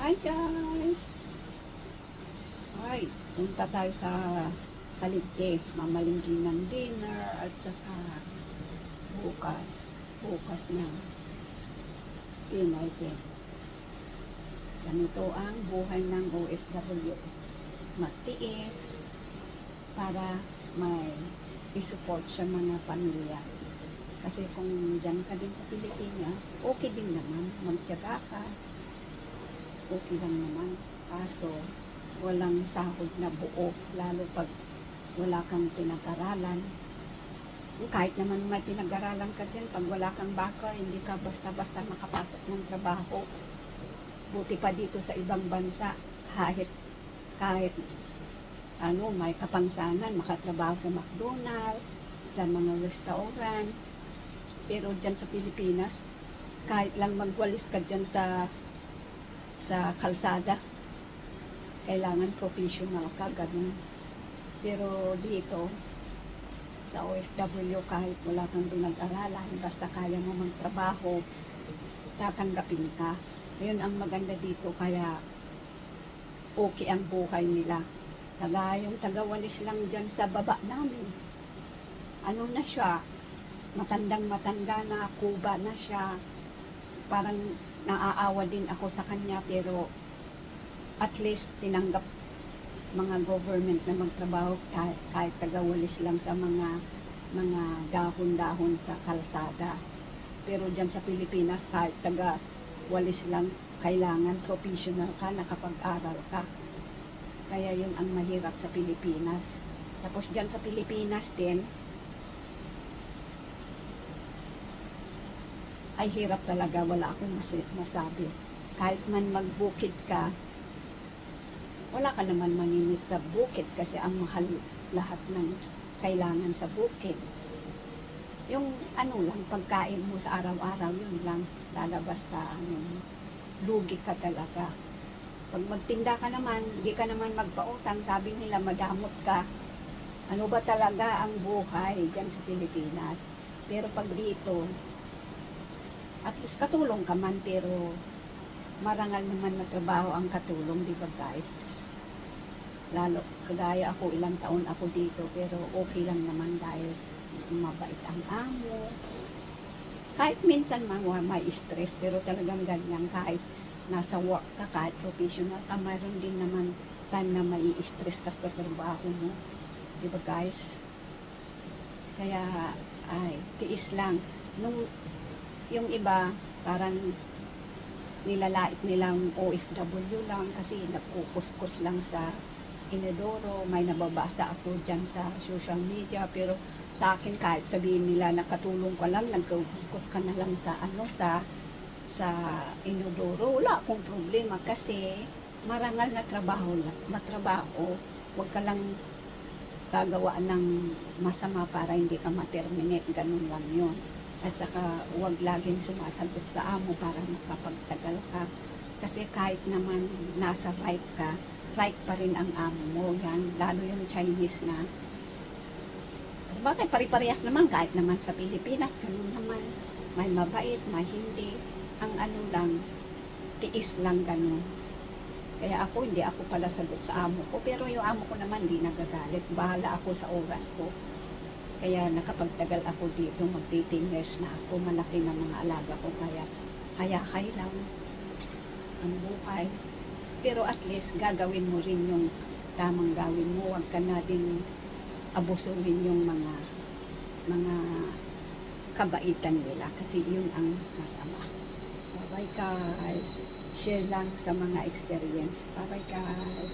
Hi guys! Ay, punta tayo sa Taligje. Mamalingki ng dinner at saka bukas na dinner din. Ganito ang buhay ng OFW. Magtiis para may isupport sa mga pamilya. Kasi kung dyan ka din sa Pilipinas, okay din naman. Magtiyaga ka. Okay lang naman. Kaso, walang sahod na buo. Lalo pag wala kang pinag-aralan. Kahit naman may pinag-aralan ka dyan, pag wala kang baka, hindi ka basta-basta makapasok ng trabaho. Buti pa dito sa ibang bansa, kahit may kapangsanan, makatrabaho sa McDonald's, sa mga restaurant. Pero dyan sa Pilipinas, kahit lang magwalis ka dyan sa kalsada, kailangan professional ka, ganun. Pero dito, sa OFW, kahit wala kang pinag-aralan, basta kaya mo magtrabaho, tatanggapin ka. Yun ang maganda dito, kaya okay ang buhay nila. Yung taga-walis lang dyan sa baba namin, ano na siya, matandang-matanda na, kuba na siya. Parang naaawa din ako sa kanya, pero at least tinanggap mga government na magtrabaho kahit taga-walis lang sa mga dahon-dahon sa kalsada. Pero dyan sa Pilipinas, kahit taga-walis lang, kailangan professional ka, nakapag-aral ka. Kaya yun ang mahirap sa Pilipinas. Tapos dyan sa Pilipinas din, ay hirap talaga, wala akong masabi. Kahit man magbukid ka, wala ka naman maninit sa bukid kasi ang mahal lahat ng kailangan sa bukid. Yung lang, pagkain mo sa araw-araw, yun lang, lalabas sa lugi ka talaga. Pag magtinda ka naman, hindi ka naman magpautang, sabi nila madamot ka. Ano ba talaga ang buhay dyan sa Pilipinas? Pero pag dito, at least katulong ka man, pero marangal naman na trabaho ang katulong, di ba guys? Lalo, kagaya ako, ilang taon ako dito, pero okay lang naman dahil mabait ang amo. Kahit minsan may stress, pero talagang ganyan, kahit nasa work ka, kahit professional ka, mayroon din naman time na may stress ka sa trabaho mo. Di ba guys? Kaya, tiis lang. Yung iba, parang nilalait nilang OFW lang kasi nagkukuskus lang sa inodoro. May nababasa ako dyan sa social media, pero sa akin kahit sabihin nila nakatulong ka lang, nagkukuskus ka na lang sa sa inodoro, wala akong problema kasi marangal na trabaho lang, matrabaho. Huwag ka lang gagawa ng masama para hindi ka ma-terminate, ganun lang yun. At saka huwag laging sumasagot sa amo para makapagtagal ka. Kasi kahit naman nasa right ka, right pa rin ang amo mo. Yan, lalo yung Chinese na. Bakit pari-parehas naman kahit naman sa Pilipinas, ganun naman. May mabait, may hindi. Ang lang, tiis lang ganun. Kaya ako, hindi ako pala sagot sa amo ko. Pero yung amo ko naman, di nagagalit. Bahala ako sa oras ko. Kaya nakapagtagal ako dito, mag-18 years na ako, malaki na mga alaga ko, kaya hayakay lang ang buhay. Pero at least gagawin mo rin yung tamang gawin mo, huwag ka na din abusuhin yung mga kabaitan nila kasi yun ang masama. Bye bye guys, share lang sa mga experience. Bye bye guys.